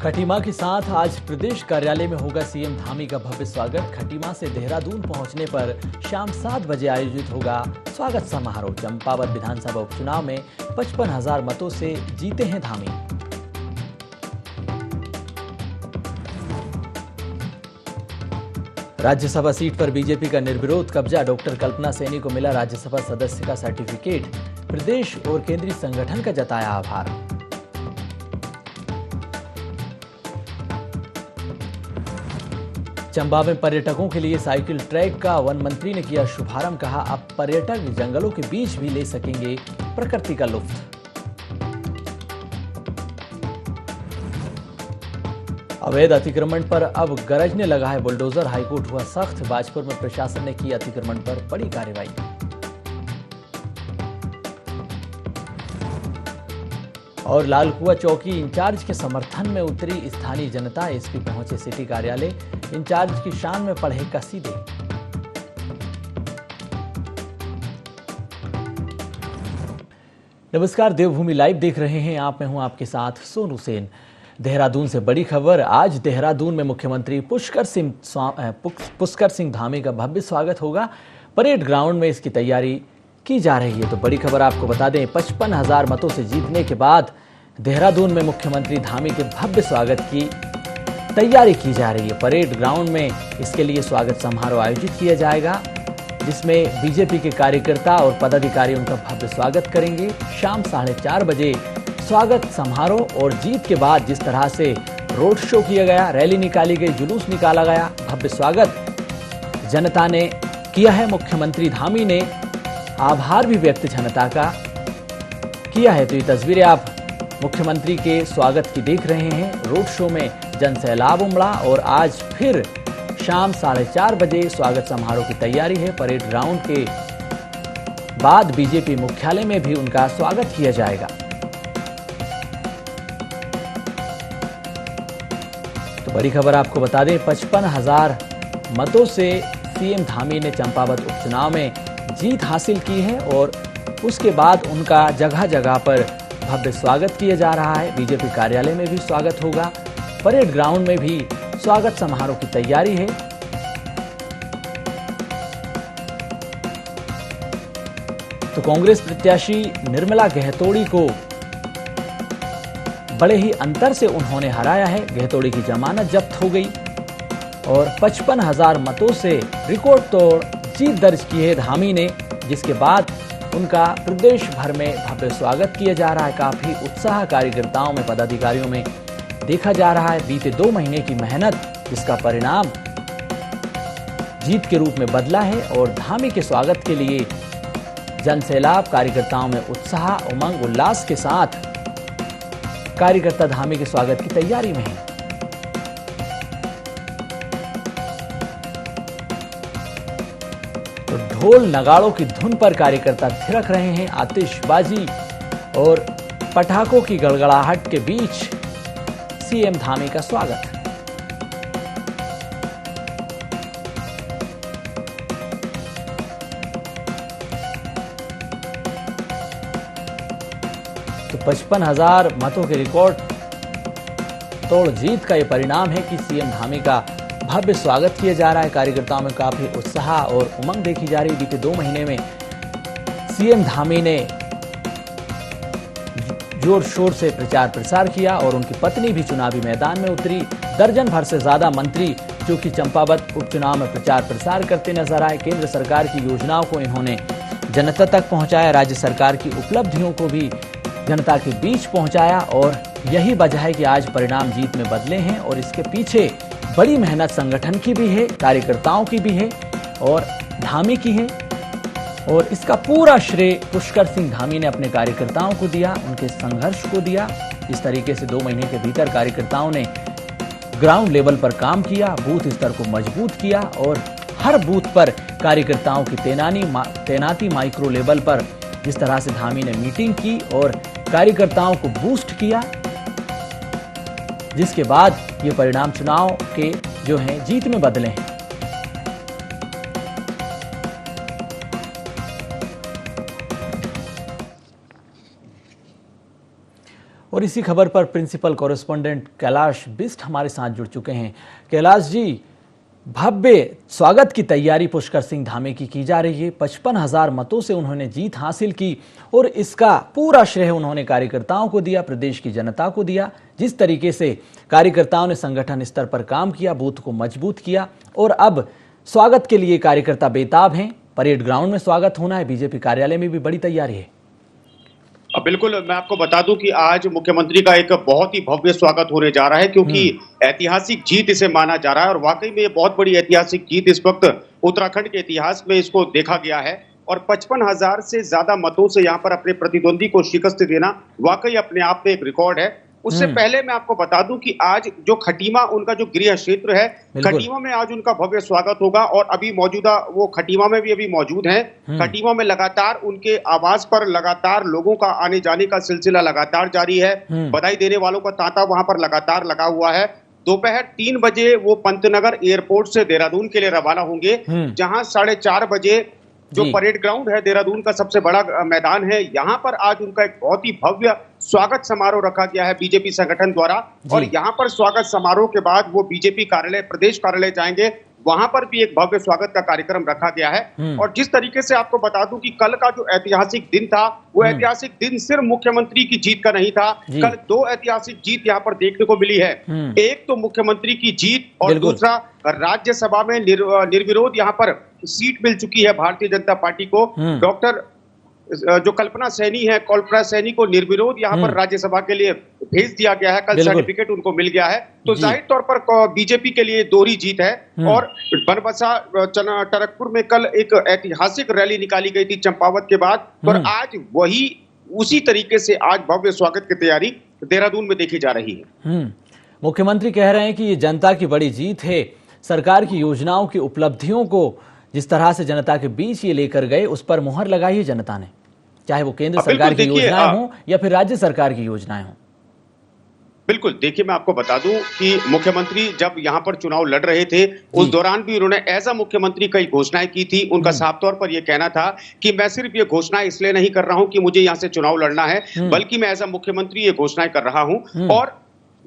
खटीमा के साथ आज प्रदेश कार्यालय में होगा सीएम धामी का भव्य स्वागत। खटीमा से देहरादून पहुंचने पर शाम 7 बजे आयोजित होगा स्वागत समारोह। चंपावत विधानसभा उपचुनाव में 55,000 मतों से जीते हैं धामी। राज्यसभा सीट पर बीजेपी का निर्विरोध कब्जा। डॉक्टर कल्पना सैनी को मिला राज्यसभा सदस्य का सर्टिफिकेट। प्रदेश और केंद्रीय संगठन का जताया आभार। चंबा में पर्यटकों के लिए साइकिल ट्रैक का वन मंत्री ने किया शुभारंभ। कहा, अब पर्यटक जंगलों के बीच भी ले सकेंगे प्रकृति का लुत्फ। अवैध अतिक्रमण पर अब गरजने लगा है बुलडोजर। हाईकोर्ट हुआ सख्त। बाजपुर में प्रशासन ने की अतिक्रमण पर बड़ी कार्रवाई। और लालकुआ चौकी इंचार्ज के समर्थन में उतरी स्थानीय जनता। एसपी पहुंचे सिटी कार्यालय। इंचार्ज की शान में पढ़े कसीदे। नमस्कार, देवभूमि लाइव देख रहे हैं आप। मैं हूं आपके साथ सोनू सेन। देहरादून से बड़ी खबर। आज देहरादून में मुख्यमंत्री पुष्कर सिंह धामी का भव्य स्वागत होगा। परेड ग्राउंड में इसकी तैयारी की जा रही है। तो बड़ी खबर आपको बता दें, 55,000 मतों से जीतने के बाद देहरादून में मुख्यमंत्री धामी के भव्य स्वागत की तैयारी की जा रही है। परेड ग्राउंड में इसके लिए स्वागत समारोह आयोजित किया जाएगा, जिसमें बीजेपी के कार्यकर्ता और पदाधिकारी उनका भव्य स्वागत करेंगे। शाम 4:30 बजे स्वागत समारोह। और जीत के बाद जिस तरह से रोड शो किया गया, रैली निकाली गई, जुलूस निकाला गया, भव्य स्वागत जनता ने किया है। मुख्यमंत्री धामी ने आभार भी व्यक्त जनता का किया है। तो ये तस्वीरें आप मुख्यमंत्री के स्वागत की देख रहे हैं। रोड शो में जन सैलाब उमड़ा और आज फिर शाम 4:30 बजे स्वागत समारोह की तैयारी है। परेड ग्राउंड के बाद बीजेपी मुख्यालय में भी उनका स्वागत किया जाएगा। तो बड़ी खबर आपको बता दें, 55,000 मतों से सीएम धामी ने चंपावत उपचुनाव में जीत हासिल की है और उसके बाद उनका जगह जगह पर भव्य स्वागत किया जा रहा है। बीजेपी कार्यालय में भी स्वागत होगा। परेड ग्राउंड में भी स्वागत समारोह की तैयारी है। तो कांग्रेस प्रत्याशी निर्मला गहतोड़ी को बड़े ही अंतर से उन्होंने हराया है। गहतोड़ी की जमानत जब्त हो गई और 55,000 मतों से रिकॉर्ड तोड़ जीत दर्ज की है धामी ने, जिसके बाद उनका प्रदेश भर में भव्य स्वागत किया जा रहा है। काफी उत्साह कार्यकर्ताओं में, पदाधिकारियों में देखा जा रहा है। बीते 2 महीने की मेहनत, जिसका परिणाम जीत के रूप में बदला है। और धामी के स्वागत के लिए जन सैलाब, कार्यकर्ताओं में उत्साह, उमंग, उल्लास के साथ कार्यकर्ता धामी के स्वागत की तैयारी में है। तो ढोल नगाड़ों की धुन पर कार्यकर्ता थिरक रहे हैं। आतिशबाजी और पटाखों की गड़गड़ाहट के बीच सीएम धामी का स्वागत। तो 55,000 मतों के रिकॉर्ड तोड़ जीत का यह परिणाम है कि सीएम धामी का भव्य स्वागत किया जा रहा है। कार्यकर्ताओं में काफी उत्साह और उमंग देखी जा रही है। बीते 2 महीने में सीएम धामी ने जोर शोर से प्रचार प्रसार किया और उनकी पत्नी भी चुनावी मैदान में उतरी। दर्जन भर से ज्यादा मंत्री जो कि चंपावत उपचुनाव में प्रचार प्रसार करते नजर आए। केंद्र सरकार की योजनाओं को इन्होंने जनता तक पहुंचाया। राज्य सरकार की उपलब्धियों को भी जनता के बीच पहुंचाया और यही वजह है कि आज परिणाम जीत में बदले हैं। और इसके पीछे बड़ी मेहनत संगठन की भी है, कार्यकर्ताओं की भी है और धामी की है। और इसका पूरा श्रेय पुष्कर सिंह धामी ने अपने कार्यकर्ताओं को दिया, उनके संघर्ष को दिया। इस तरीके से 2 महीने के भीतर कार्यकर्ताओं ने ग्राउंड लेवल पर काम किया, बूथ स्तर को मजबूत किया और हर बूथ पर कार्यकर्ताओं की तैनाती माइक्रो लेवल पर जिस तरह से धामी ने मीटिंग की और कार्यकर्ताओं को बूस्ट किया, जिसके बाद ये परिणाम चुनाव के जो हैं जीत में बदले हैं। और इसी खबर पर प्रिंसिपल कॉरेस्पॉन्डेंट कैलाश बिष्ट हमारे साथ जुड़ चुके हैं। कैलाश जी, भव्य स्वागत की तैयारी पुष्कर सिंह धामी की जा रही है। 55,000 मतों से उन्होंने जीत हासिल की और इसका पूरा श्रेय उन्होंने कार्यकर्ताओं को दिया, प्रदेश की जनता को दिया। जिस तरीके से कार्यकर्ताओं ने संगठन स्तर पर काम किया, बूथ को मजबूत किया और अब स्वागत के लिए कार्यकर्ता बेताब हैं। परेड ग्राउंड में स्वागत होना है, बीजेपी कार्यालय में भी बड़ी तैयारी है। बिल्कुल, मैं आपको बता दूं कि आज मुख्यमंत्री का एक बहुत ही भव्य स्वागत होने जा रहा है, क्योंकि ऐतिहासिक जीत इसे माना जा रहा है और वाकई में ये बहुत बड़ी ऐतिहासिक जीत इस वक्त उत्तराखंड के इतिहास में इसको देखा गया है। और 55,000 से ज्यादा मतों से यहाँ पर अपने प्रतिद्वंदी को शिकस्त देना वाकई अपने आप में एक रिकॉर्ड है। उससे पहले मैं आपको बता दूं कि आज जो खटीमा उनका जो गृह क्षेत्र है, खटीमा में आज उनका भव्य स्वागत होगा और अभी मौजूदा वो खटीमा में भी अभी मौजूद हैं। खटीमा में लगातार उनके आवास पर लगातार लोगों का आने जाने का सिलसिला लगातार जारी है। बधाई देने वालों का तांता वहां पर लगातार लगा हुआ है। दोपहर 3 बजे वो पंतनगर एयरपोर्ट से देहरादून के लिए रवाना होंगे, जहां 4:30 बजे जो परेड ग्राउंड है देहरादून का सबसे बड़ा मैदान है, यहाँ पर आज उनका एक बहुत ही भव्य स्वागत समारोह रखा गया है बीजेपी संगठन द्वारा। और यहाँ पर स्वागत समारोह के बाद वो बीजेपी कार्यालय, प्रदेश कार्यालय जाएंगे, वहां पर भी एक भव्य स्वागत का कार्यक्रम रखा गया है। और जिस तरीके से आपको बता दूं कि कल का जो ऐतिहासिक दिन था, वो ऐतिहासिक दिन सिर्फ मुख्यमंत्री की जीत का नहीं था। कल 2 ऐतिहासिक जीत यहाँ पर देखने को मिली है। एक तो मुख्यमंत्री की जीत और दूसरा राज्यसभा में निर्विरोध यहाँ पर सीट मिल चुकी है भारतीय जनता पार्टी को। डॉक्टर जो कल्पना सैनी को निर्विरोध यहाँ पर राज्यसभा के लिए भेज दिया गया है। कल सर्टिफिकेट उनको मिल गया है, तो जाहिर तौर पर बीजेपी के लिए दोहरी जीत है। और बनबसा टनकपुर में कल एक ऐतिहासिक रैली निकाली गई थी चंपावत के बाद, और आज वही उसी तरीके से आज भव्य स्वागत की तैयारी देहरादून में देखी जा रही है। मुख्यमंत्री कह रहे हैं कि ये जनता की बड़ी जीत है। सरकार की योजनाओं की उपलब्धियों को जिस तरह से जनता के बीच ये लेकर गए, उस पर मुहर लगाई है जनता ने, चाहे वो केंद्र सरकार की योजनाएं हों या फिर राज्य सरकार की योजनाएं हों। बिल्कुल, देखिए मैं आपको बता दूं कि मुख्यमंत्री जब यहां पर चुनाव लड़ रहे थे, उस दौरान भी उन्होंने एज अ मुख्यमंत्री कई घोषणाएं की थी। उनका साफ तौर पर यह कहना था कि मैं सिर्फ ये घोषणाएं इसलिए नहीं कर रहा हूं कि मुझे यहां से चुनाव लड़ना है, बल्कि मैं एज अ मुख्यमंत्री ये घोषणाएं कर रहा हूं। और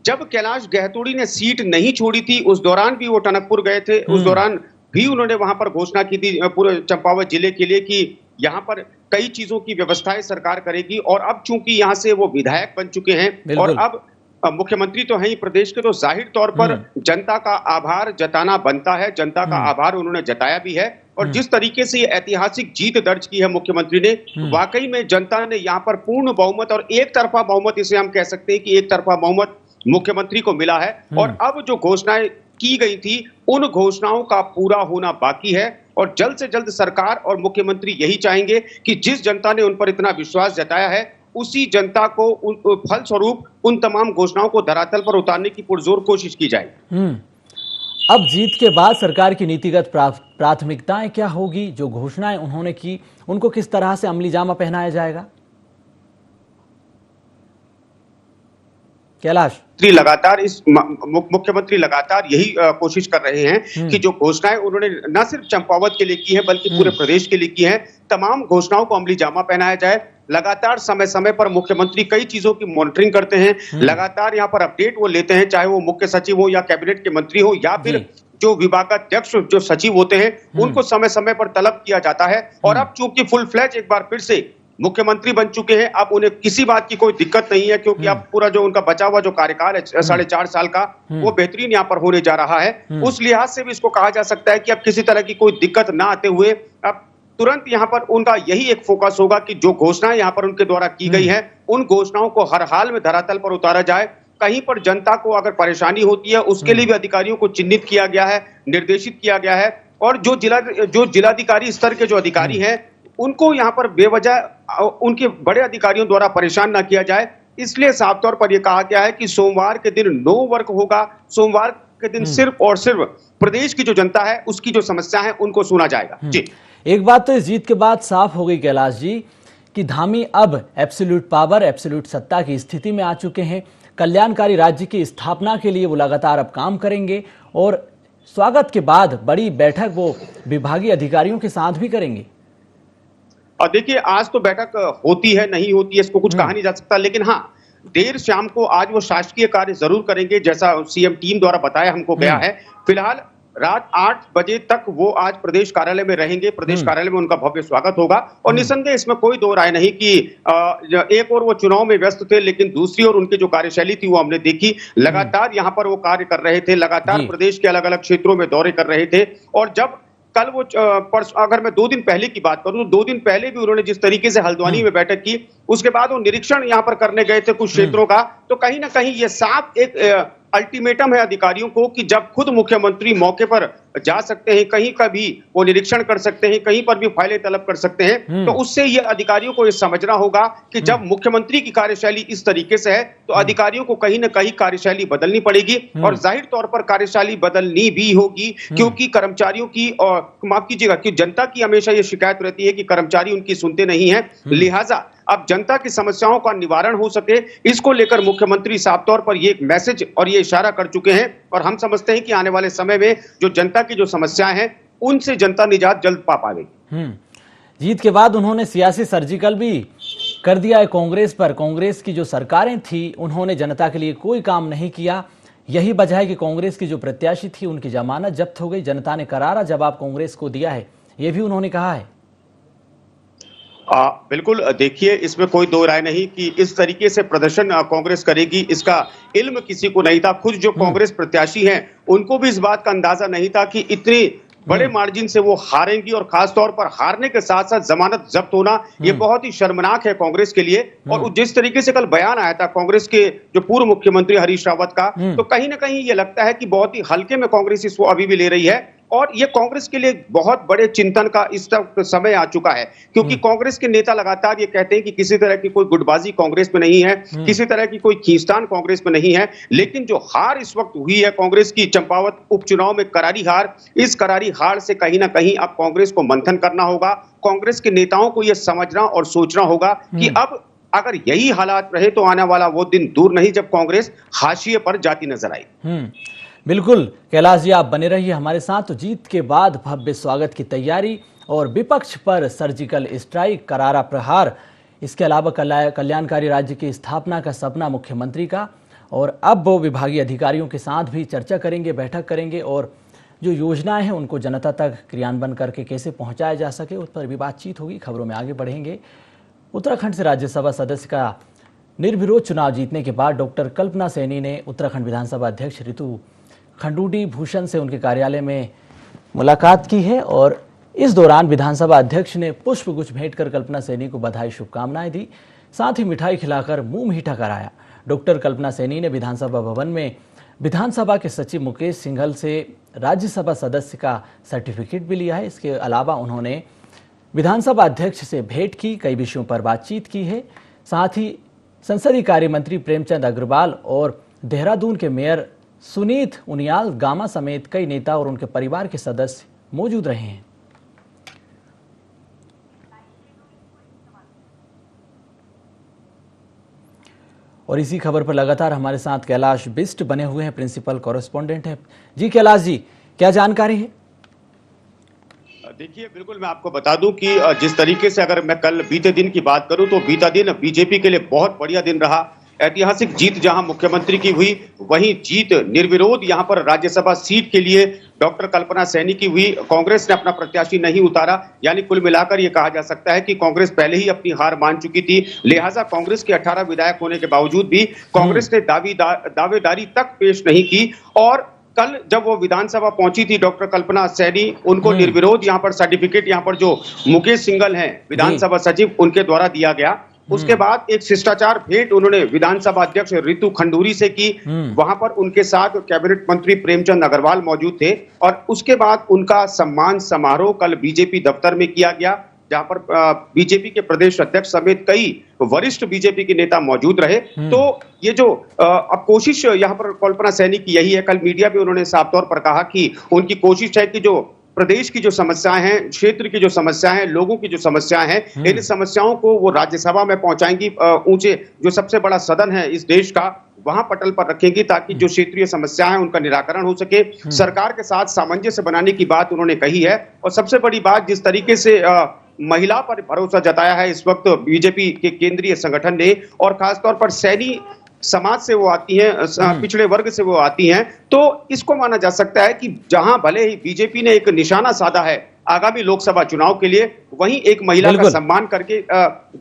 जब कैलाश गहतोड़ी ने सीट नहीं छोड़ी थी, उस दौरान भी वो टनकपुर गए थे, उस दौरान भी उन्होंने वहां पर घोषणा की थी पूरे चंपावत जिले के लिए कि यहाँ पर कई चीजों की व्यवस्थाएं सरकार करेगी। और अब चूंकि यहाँ से वो विधायक बन चुके हैं और अब मुख्यमंत्री तो हैं ही प्रदेश के, तो जाहिर तौर पर जनता का आभार जताना बनता है। जनता का आभार उन्होंने जताया भी है। और जिस तरीके से ये ऐतिहासिक जीत दर्ज की है मुख्यमंत्री ने, वाकई में जनता ने यहाँ पर पूर्ण बहुमत और एक तरफा बहुमत, इसे हम कह सकते हैं कि एक तरफा बहुमत मुख्यमंत्री को मिला है। और अब जो घोषणाएं की गई थी, उन घोषणाओं का पूरा होना बाकी है। और जल्द से जल्द सरकार और मुख्यमंत्री यही चाहेंगे कि जिस जनता ने उन पर इतना विश्वास जताया है, उसी जनता को फलस्वरूप उन तमाम घोषणाओं को धरातल पर उतारने की पुरजोर कोशिश की जाए। अब जीत के बाद सरकार की नीतिगत प्राथमिकताएं क्या होगी? जो घोषणाएं उन्होंने की, उनको किस तरह से अमली जामा पहनाया जाएगा? कैलाश, लगातार मुख्यमंत्री लगातार यही कोशिश कर रहे हैं कि जो घोषणाएं उन्होंने न सिर्फ चंपावत के लिए की है, बल्कि पूरे प्रदेश के लिए की है, तमाम घोषणाओं को अमली जामा पहनाया जाए। लगातार समय समय पर मुख्यमंत्री कई चीजों की मॉनिटरिंग करते हैं, लगातार यहाँ पर अपडेट वो लेते हैं, चाहे वो मुख्य सचिव हो या कैबिनेट के मंत्री हो या फिर जो विभागाध्यक्ष जो सचिव होते हैं, उनको समय समय पर तलब किया जाता है। और अब चूंकि फुल फ्लैज एक बार फिर से मुख्यमंत्री बन चुके हैं, अब उन्हें किसी बात की कोई दिक्कत नहीं है, क्योंकि अब पूरा जो उनका बचा हुआ जो कार्यकाल है 4.5 साल का, वो बेहतरीन यहाँ पर होने जा रहा है। उस लिहाज से भी इसको कहा जा सकता है कि अब किसी तरह की कोई दिक्कत ना आते हुए अब तुरंत यहाँ पर उनका यही एक फोकस होगा कि जो घोषणाएं यहाँ पर उनके द्वारा की गई है, उन घोषणाओं को हर हाल में धरातल पर उतारा जाए। कहीं पर जनता को अगर परेशानी होती है, उसके लिए भी अधिकारियों को चिन्हित किया गया है, निर्देशित किया गया है। और जो जिलाधिकारी स्तर के जो अधिकारी हैं, उनको यहाँ पर बेवजह उनके बड़े अधिकारियों द्वारा परेशान ना किया जाए। इसलिए साफ तौर पर यह कहा गया है कि सोमवार के दिन नो वर्क होगा। सोमवार के दिन सिर्फ और सिर्फ प्रदेश की जो जनता है, उसकी जो समस्या है, उनको सुना जाएगा। जी, एक बात तो इस जीत के बाद साफ हो गई कैलाश जी कि धामी अब एब्सोल्यूट पावर, एब्सोल्यूट सत्ता की स्थिति में आ चुके हैं। कल्याणकारी राज्य की स्थापना के लिए वो लगातार अब काम करेंगे और स्वागत के बाद बड़ी बैठक वो विभागीय अधिकारियों के साथ भी करेंगे। और देखिए, आज तो बैठक होती है नहीं होती है इसको कुछ कहा नहीं जा सकता, लेकिन हाँ, देर शाम को आज वो शासकीय कार्य जरूर करेंगे, जैसा सीएम टीम द्वारा बताया हमको गया है। फिलहाल रात 8 बजे तक वो आज प्रदेश कार्यालय में रहेंगे। प्रदेश कार्यालय में उनका भव्य स्वागत होगा और निसंदेह इसमें कोई दो राय नहीं कि एक और वो चुनाव में व्यस्त थे, लेकिन दूसरी ओर उनकी जो कार्यशैली थी वो हमने देखी। लगातार यहाँ पर वो कार्य कर रहे थे, लगातार प्रदेश के अलग अलग क्षेत्रों में दौरे कर रहे थे। और जब कल वो अगर मैं 2 दिन पहले की बात करूं तो 2 दिन पहले भी उन्होंने जिस तरीके से हल्द्वानी में बैठक की, उसके बाद वो निरीक्षण यहाँ पर करने गए थे कुछ क्षेत्रों का, तो कहीं ना कहीं ये साफ एक अल्टीमेटम है अधिकारियों को कि जब खुद मुख्यमंत्री मौके पर जा सकते हैं, कहीं का भी वो निरीक्षण कर सकते हैं, कहीं पर भी फाइलें तलब कर सकते हैं, तो उससे ये अधिकारियों को ये समझना होगा कि जब मुख्यमंत्री की कार्यशैली इस तरीके से है तो अधिकारियों को कहीं ना कहीं कार्यशैली बदलनी पड़ेगी। और जाहिर तौर पर कार्यशैली बदलनी भी होगी, क्योंकि कर्मचारियों की, और माफ कीजिएगा, कि जनता की हमेशा ये शिकायत रहती है कि कर्मचारी उनकी सुनते नहीं है। लिहाजा अब जनता की समस्याओं का निवारण हो सके, इसको लेकर मुख्यमंत्री साफ तौर पर ये एक मैसेज और ये इशारा कर चुके हैं। और हम समझते हैं कि आने वाले समय में जो जनता की जो समस्याएं हैं उनसे जनता निजात जल्द पा पाएगी। जीत के बाद उन्होंने सियासी सर्जिकल भी कर दिया है कांग्रेस पर। कांग्रेस की जो सरकारें थी उन्होंने जनता के लिए कोई काम नहीं किया। यही वजह है कि कांग्रेस की जो प्रत्याशी थी उनकी जमानत जब्त हो गई। जनता ने करारा जवाब कांग्रेस को दिया है, ये भी उन्होंने कहा है। बिल्कुल, देखिए इसमें कोई दो राय नहीं कि इस तरीके से प्रदर्शन कांग्रेस करेगी, इसका इल्म किसी को नहीं था। खुद जो कांग्रेस प्रत्याशी हैं उनको भी इस बात का अंदाजा नहीं था कि इतने बड़े मार्जिन से वो हारेंगी, और खास तौर पर हारने के साथ साथ जमानत जब्त होना ये बहुत ही शर्मनाक है कांग्रेस के लिए। और जिस तरीके से कल बयान आया था कांग्रेस के जो पूर्व मुख्यमंत्री हरीश रावत का, तो कहीं ना कहीं ये लगता है कि बहुत ही हल्के में कांग्रेस इसको अभी भी ले रही है। और ये कांग्रेस के लिए बहुत बड़े चिंतन का इस समय आ चुका है, क्योंकि कांग्रेस के नेता लगातार ये कहते हैं कि किसी तरह की कोई गुटबाजी कांग्रेस में नहीं है, किसी तरह की कोई खींचतान कांग्रेस में नहीं है। लेकिन जो हार इस वक्त हुई है कांग्रेस की, चंपावत उपचुनाव में करारी हार, इस करारी हार से कहीं ना कहीं अब कांग्रेस को मंथन करना होगा। कांग्रेस के नेताओं को यह समझना और सोचना होगा कि अब अगर यही हालात रहे तो आने वाला वो दिन दूर नहीं जब कांग्रेस हाशिए पर जाती नजर आई। बिल्कुल कैलाश जी, आप बने रहिए हमारे साथ। तो जीत के बाद भव्य स्वागत की तैयारी और विपक्ष पर सर्जिकल स्ट्राइक, करारा प्रहार, इसके अलावा कल्याणकारी राज्य की स्थापना का सपना मुख्यमंत्री का। और अब वो विभागीय अधिकारियों के साथ भी चर्चा करेंगे, बैठक करेंगे और जो योजनाएं हैं उनको जनता तक क्रियान्वयन करके कैसे पहुंचाया जा सके उस पर भी बातचीत होगी। खबरों में आगे बढ़ेंगे। उत्तराखंड से राज्यसभा सदस्य का निर्विरोध चुनाव जीतने के बाद डॉक्टर कल्पना सैनी ने उत्तराखंड विधानसभा अध्यक्ष ऋतु खंडूड़ी भूषण से उनके कार्यालय में मुलाकात की है। और इस दौरान विधानसभा अध्यक्ष ने पुष्पगुच्छ भेंट कर कल्पना सैनी को बधाई शुभकामनाएं दी, साथ ही मिठाई खिलाकर मुंह मीठा कराया। डॉक्टर कल्पना सैनी ने विधानसभा भवन में विधानसभा के सचिव मुकेश सिंघल से राज्यसभा सदस्य का सर्टिफिकेट भी लिया है। इसके अलावा उन्होंने विधानसभा अध्यक्ष से भेंट की, कई विषयों पर बातचीत की है। साथ ही संसदीय कार्य मंत्री प्रेमचंद अग्रवाल और देहरादून के मेयर सुनीत उनियाल गामा समेत कई नेता और उनके परिवार के सदस्य मौजूद रहे हैं। और इसी खबर पर लगातार हमारे साथ कैलाश बिष्ट बने हुए हैं, प्रिंसिपल कॉरेस्पॉन्डेंट हैं। जी कैलाश जी, क्या जानकारी है? देखिए बिल्कुल, मैं आपको बता दूं कि जिस तरीके से अगर मैं कल बीते दिन की बात करूं तो बीता दिन बीजेपी के लिए बहुत बढ़िया दिन रहा। ऐतिहासिक जीत जहां मुख्यमंत्री की हुई, वहीं जीत निर्विरोध यहां पर राज्यसभा सीट के लिए डॉक्टर कल्पना सैनी की हुई। कांग्रेस ने अपना प्रत्याशी नहीं उतारा, यानी कुल मिलाकर यह कहा जा सकता है कि कांग्रेस पहले ही अपनी हार मान चुकी थी। लिहाजा कांग्रेस के 18 विधायक होने के बावजूद भी कांग्रेस ने दावेदारी तक पेश नहीं की। और कल जब वो विधानसभा पहुंची थी डॉक्टर कल्पना सैनी, उनको निर्विरोध यहाँ पर सर्टिफिकेट, यहाँ पर जो मुकेश सिंघल हैं विधानसभा सचिव, उनके द्वारा दिया गया। उसके बाद एक शिष्टाचार भेंट उन्होंने विधानसभा अध्यक्ष ऋतु खंडूरी से की। वहां पर उनके साथ कैबिनेट मंत्री प्रेमचंद अग्रवाल मौजूद थे। और उसके बाद उनका सम्मान समारोह कल बीजेपी दफ्तर में किया गया, जहां पर बीजेपी के प्रदेश अध्यक्ष समेत कई वरिष्ठ बीजेपी के नेता मौजूद रहे। तो ये जो अब कोशिश यहाँ पर कल्पना सैनी की यही है। कल मीडिया पे उन्होंने साफ तौर पर कहा कि उनकी कोशिश है कि जो प्रदेश की जो समस्याएं हैं, क्षेत्र की जो समस्याएं हैं, लोगों की जो समस्याएं हैं, इन समस्याओं को वो राज्यसभा में पहुंचाएंगी। ऊंचे जो सबसे बड़ा सदन है इस देश का, वहां पटल पर रखेंगी, ताकि जो क्षेत्रीय समस्याएं हैं उनका निराकरण हो सके। सरकार के साथ सामंजस्य बनाने की बात उन्होंने कही है। और सबसे बड़ी बात, जिस तरीके से महिला पर भरोसा जताया है इस वक्त बीजेपी के केंद्रीय संगठन ने, और खासतौर पर सैनी समाज से वो आती हैं, पिछड़े वर्ग से वो आती हैं, तो इसको माना जा सकता है कि जहां भले ही बीजेपी ने एक निशाना साधा है आगामी लोकसभा चुनाव के लिए, वहीं एक महिला का सम्मान करके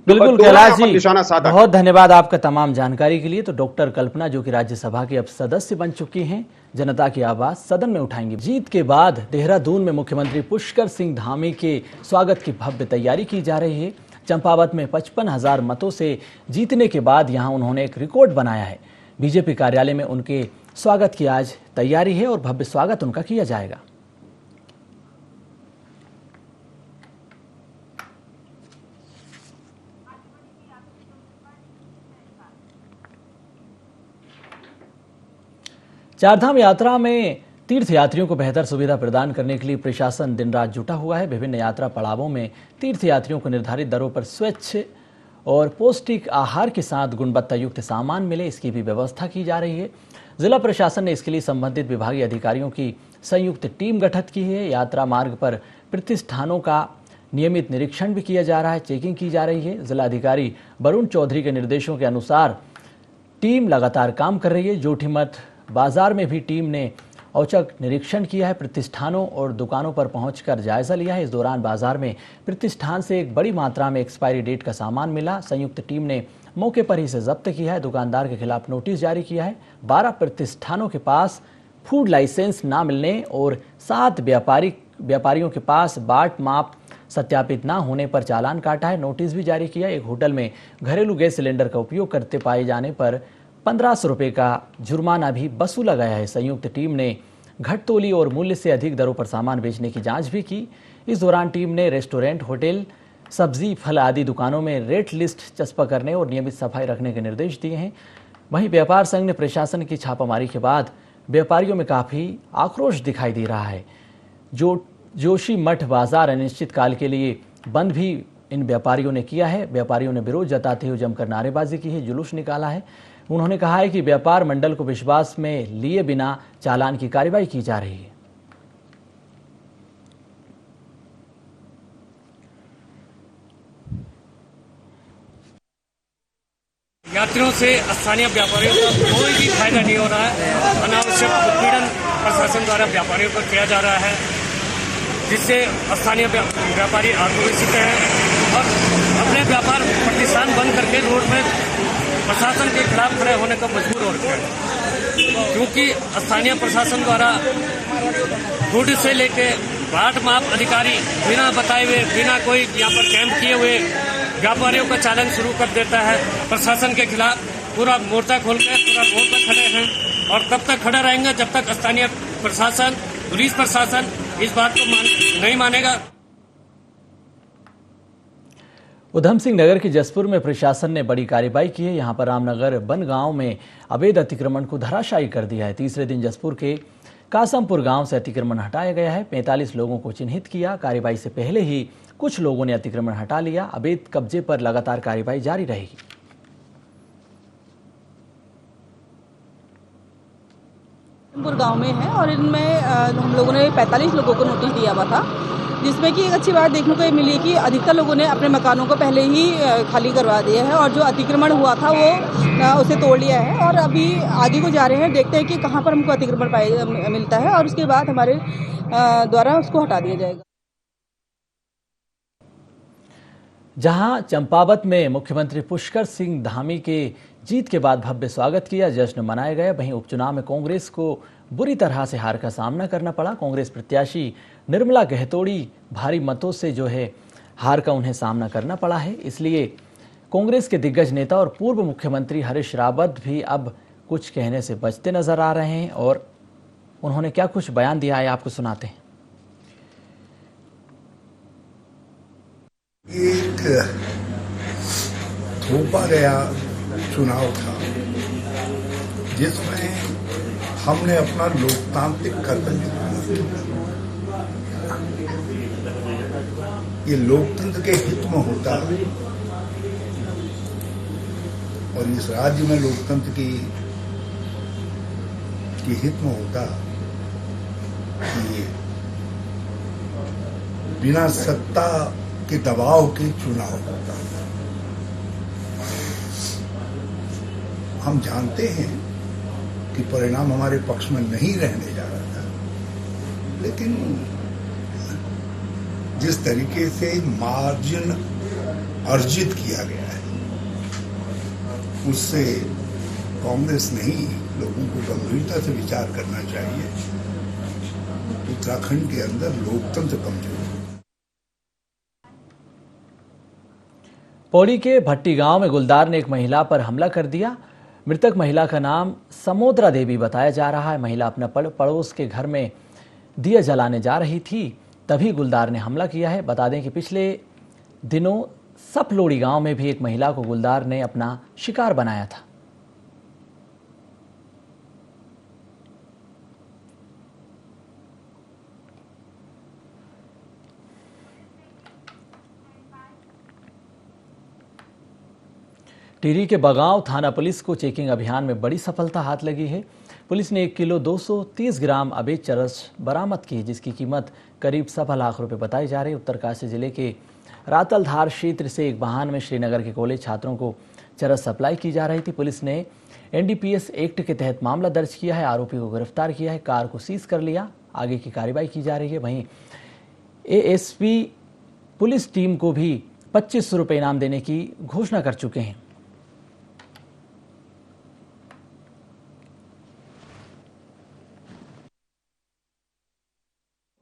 बिल्कुल कैलाश जी, निशाना साधा। बहुत धन्यवाद आपका तमाम जानकारी के लिए। तो डॉक्टर कल्पना, जो कि राज्यसभा की अब सदस्य बन चुकी हैं, जनता की आवाज सदन में उठाएंगी। जीत के बाद देहरादून में मुख्यमंत्री पुष्कर सिंह धामी के स्वागत की भव्य तैयारी की जा रही है। चंपावत में 55,000 मतों से जीतने के बाद यहां उन्होंने एक रिकॉर्ड बनाया है। बीजेपी कार्यालय में उनके स्वागत की आज तैयारी है और भव्य स्वागत उनका किया जाएगा। चारधाम यात्रा में तीर्थयात्रियों को बेहतर सुविधा प्रदान करने के लिए प्रशासन दिन रात जुटा हुआ है। विभिन्न यात्रा पड़ावों में तीर्थयात्रियों को निर्धारित दरों पर स्वच्छ और पौष्टिक आहार के साथ गुणवत्ता युक्त सामान मिले, इसकी भी व्यवस्था की जा रही है। जिला प्रशासन ने इसके लिए संबंधित विभागीय अधिकारियों की संयुक्त टीम गठित की है। यात्रा मार्ग पर प्रतिष्ठानों का नियमित निरीक्षण भी किया जा रहा है, चेकिंग की जा रही है। जिलाधिकारी वरुण चौधरी के निर्देशों के अनुसार टीम लगातार काम कर रही है। जोठीमठ बाजार में भी टीम ने औचक निरीक्षण किया है, प्रतिष्ठानों और दुकानों पर पहुंचकर जायजा लिया है। इस दौरान बाजार में प्रतिष्ठान से एक बड़ी मात्रा में एक्सपायरी डेट का सामान मिला। संयुक्त टीम ने मौके पर ही इसे जब्त किया है। दुकानदार के खिलाफ नोटिस जारी किया है। 12 प्रतिष्ठानों के पास फूड लाइसेंस ना मिलने और 7 व्यापारियों के पास बाट माप सत्यापित ना होने पर चालान काटा है, नोटिस भी जारी किया। एक होटल में घरेलू गैस सिलेंडर का उपयोग करते पाए जाने पर 1500 रुपये का जुर्माना भी वसूला गया है। संयुक्त टीम ने घटतोली और मूल्य से अधिक दरों पर सामान बेचने की जांच भी की। इस दौरान टीम ने रेस्टोरेंट, होटल, सब्जी, फल आदि दुकानों में रेट लिस्ट चस्पा करने और नियमित सफाई रखने के निर्देश दिए हैं। वहीं व्यापार संघ ने प्रशासन की छापामारी के बाद व्यापारियों में काफ़ी आक्रोश दिखाई दे रहा है। जोशीमठ बाजार अनिश्चितकाल के लिए बंद भी इन व्यापारियों ने किया है। व्यापारियों ने विरोध जताते हुए जमकर नारेबाजी की है, जुलूस निकाला है। उन्होंने कहा है कि व्यापार मंडल को विश्वास में लिए बिना चालान की कार्रवाई की जा रही है। यात्रियों से स्थानीय व्यापारियों को कोई भी फायदा नहीं हो रहा है। अनावश्यक उत्पीड़न प्रशासन द्वारा व्यापारियों पर किया जा रहा है, जिससे स्थानीय व्यापारी आक्रोशित हैं और अपने व्यापार प्रतिष्ठान बंद करके रोड में प्रशासन के खिलाफ खड़े होने को मजबूर हो रहे हैं। क्योंकि स्थानीय प्रशासन द्वारा फूड से लेके बाट माप अधिकारी बिना बताए हुए, बिना कोई यहाँ पर कैंप किए हुए व्यापारियों का चालान शुरू कर देता है। प्रशासन के खिलाफ पूरा मोर्चा खोल के पूरा रोड पर खड़े हैं और तब तक खड़े रहेंगे जब तक स्थानीय प्रशासन, पुलिस प्रशासन इस बात को नहीं मानेगा। उधम सिंह नगर के जसपुर में प्रशासन ने बड़ी कार्रवाई की है। यहां पर रामनगर बनगांव में अवैध अतिक्रमण को धराशायी कर दिया है। तीसरे दिन जसपुर के कासमपुर गांव से अतिक्रमण हटाया गया है। 45 लोगों को चिन्हित किया। कार्रवाई से पहले ही कुछ लोगों ने अतिक्रमण हटा लिया। अवैध कब्जे पर लगातार कार्रवाई जारी रहेगी। गांव में है और इनमें हम लोगों ने 45 लोगों को नोटिस दिया हुआ था, जिसमें कि एक अच्छी बात देखने को मिली कि अधिकतर लोगों ने अपने मकानों को पहले ही खाली करवा दिया है और जो अतिक्रमण हुआ था वो उसे तोड़ लिया है और अभी आगे को जा रहे हैं। देखते हैं कि कहां पर हमको अतिक्रमण मिलता है और उसके बाद हमारे द्वारा उसको हटा दिया जाएगा। जहां चंपावत में मुख्यमंत्री पुष्कर सिंह धामी के जीत के बाद भव्य स्वागत किया, जश्न मनाया गया, वहीं उपचुनाव में कांग्रेस को बुरी तरह से हार का सामना करना पड़ा। कांग्रेस प्रत्याशी निर्मला गहतोड़ी भारी मतों से जो है हार का उन्हें सामना करना पड़ा है। इसलिए कांग्रेस के दिग्गज नेता और पूर्व मुख्यमंत्री हरीश रावत भी अब कुछ कहने से बचते नजर आ रहे हैं और उन्होंने क्या कुछ बयान दिया है आपको सुनाते हैं। एक थोपा गया चुनाव था जिसमें हमने अपना लोकतांत्रिक कर्तव्य, ये लोकतंत्र के हित में होता और इस राज्य में लोकतंत्र की हित में होता कि बिना सत्ता के दबाव के चुनाव होता है। हम जानते हैं कि परिणाम हमारे पक्ष में नहीं रहने जा रहा था, लेकिन जिस तरीके से मार्जिन अर्जित किया गया है उससे कांग्रेस नहीं, लोगों को गंभीरता से विचार करना चाहिए। उत्तराखंड के अंदर लोकतंत्र कमजोर है। पौड़ी के भट्टी गांव में गुलदार ने एक महिला पर हमला कर दिया। मृतक महिला का नाम समोद्रा देवी बताया जा रहा है। महिला अपना पड़ोस के घर में दिया जलाने जा रही थी, तभी गुलदार ने हमला किया है। बता दें कि पिछले दिनों सपलोड़ी गांव में भी एक महिला को गुलदार ने अपना शिकार बनाया था। टिहरी के बगांव थाना पुलिस को चेकिंग अभियान में बड़ी सफलता हाथ लगी है। पुलिस ने 1 किलो 230 ग्राम अवैध चरस बरामद की है, जिसकी कीमत करीब 7 लाख रुपए बताई जा रही है। उत्तरकाशी जिले के रातलधार क्षेत्र से एक वाहन में श्रीनगर के कॉलेज छात्रों को चरस सप्लाई की जा रही थी। पुलिस ने NDPS एक्ट के तहत मामला दर्ज किया है, आरोपी को गिरफ्तार किया है, कार को सीज कर लिया, आगे की कार्रवाई की जा रही है। वहीं ASP पुलिस टीम को भी 2500 रुपये इनाम देने की घोषणा कर चुके हैं।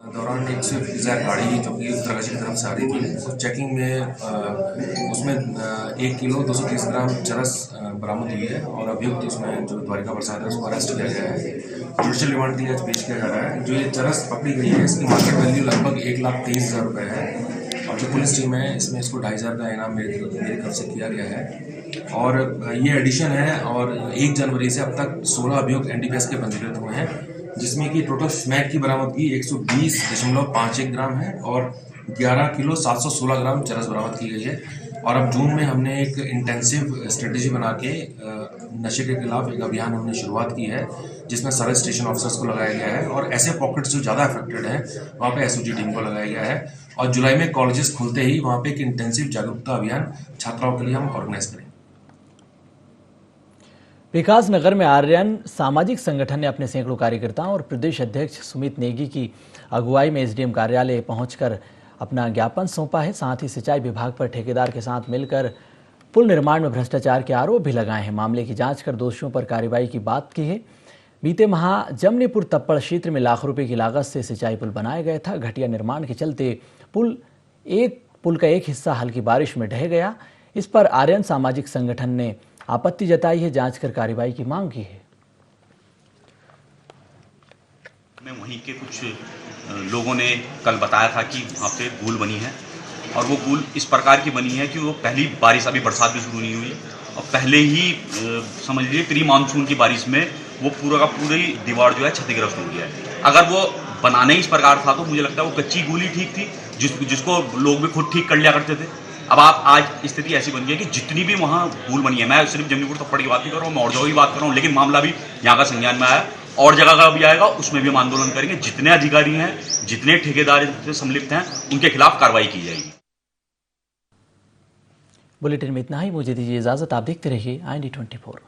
दौरान एक स्विफ्ट डिजायर गाड़ी जो कि उत्तराकाशी की तरफ से आ रही थी, उस चेकिंग में उसमें 1 किलो 230 ग्राम चरस बरामद हुई है और अभियुक्त उसमें जो द्वारिका प्रसाद है उसको अरेस्ट किया गया है। जुडिशियल रिमांड के लिए आज पेश किया जा रहा है। जो ये चरस पकड़ी गई है इसकी मार्केट वैल्यू लगभग 1,23,000 रुपये है और जो पुलिस टीम है इसमें इसको 2,500 का इनाम मेरी तरफ से किया गया है। और ये एडिशन है और 1 जनवरी से अब तक 16 अभियुक्त NDPS के पंजीकृत हुए हैं, जिसमें कि टोटल स्मैक की बरामदगी 120.51 ग्राम है और 11 किलो 716 ग्राम चरस बरामद की गई है। और अब जून में हमने एक इंटेंसिव स्ट्रेटेजी बना के नशे के खिलाफ एक अभियान हमने शुरुआत की है, जिसमें सारे स्टेशन ऑफिसर्स को लगाया गया है और ऐसे पॉकेट्स जो ज़्यादा अफेक्टेड हैं वहाँ पे SOG टीम को लगाया गया है। और जुलाई में कॉलेजेस खुलते ही वहाँ पे एक इंटेंसिव जागरूकता अभियान छात्राओं के लिए हम ऑर्गेनाइज करेंगे। विकास नगर में आर्यन सामाजिक संगठन ने अपने सैकड़ों कार्यकर्ताओं और प्रदेश अध्यक्ष सुमित नेगी की अगुवाई में SDM कार्यालय पहुंचकर अपना ज्ञापन सौंपा है। साथ ही सिंचाई विभाग पर ठेकेदार के साथ मिलकर पुल निर्माण में भ्रष्टाचार के आरोप भी लगाए हैं। मामले की जांच कर दोषियों पर कार्रवाई की बात की है। बीते माह जमनीपुर तप्पड़ क्षेत्र में लाखों रुपए की लागत से सिंचाई पुल बनाया गया था। घटिया निर्माण के चलते पुल का एक हिस्सा हल्की बारिश में ढह गया। इस पर आर्यन सामाजिक संगठन ने आपत्ति जताई है, जांच कर कार्रवाई की मांग की है। में वहीं के कुछ लोगों ने कल बताया था कि वहाँ पे पुल बनी है और वो पुल इस प्रकार की बनी है कि वो पहली बारिश, अभी बरसात भी शुरू नहीं हुई और पहले ही समझ लीजिए प्री मानसून की बारिश में वो पूरा का पूरी दीवार जो है क्षतिग्रस्त हो गया है। अगर वो बनाने इस प्रकार था तो मुझे लगता है वो कच्ची गोली ठीक थी, जिसको लोग भी खुद ठीक कर लिया करते थे। अब आप आज स्थिति ऐसी बन गई है कि जितनी भी वहाँ पुल बनी है, मैं सिर्फ जमनीपुर तप्पड़ की बात नहीं कर रहा हूँ, मैं और जगह की बात कर रहा हूँ, लेकिन मामला भी यहाँ का संज्ञान में आया और जगह का भी आएगा, उसमें भी हम आंदोलन करेंगे। जितने अधिकारी हैं, जितने ठेकेदार से सम्मिलित हैं, उनके खिलाफ कार्रवाई की जाएगी। बुलेटिन में इतना ही, मुझे दीजिए इजाजत। आप देखते रहिए IND24।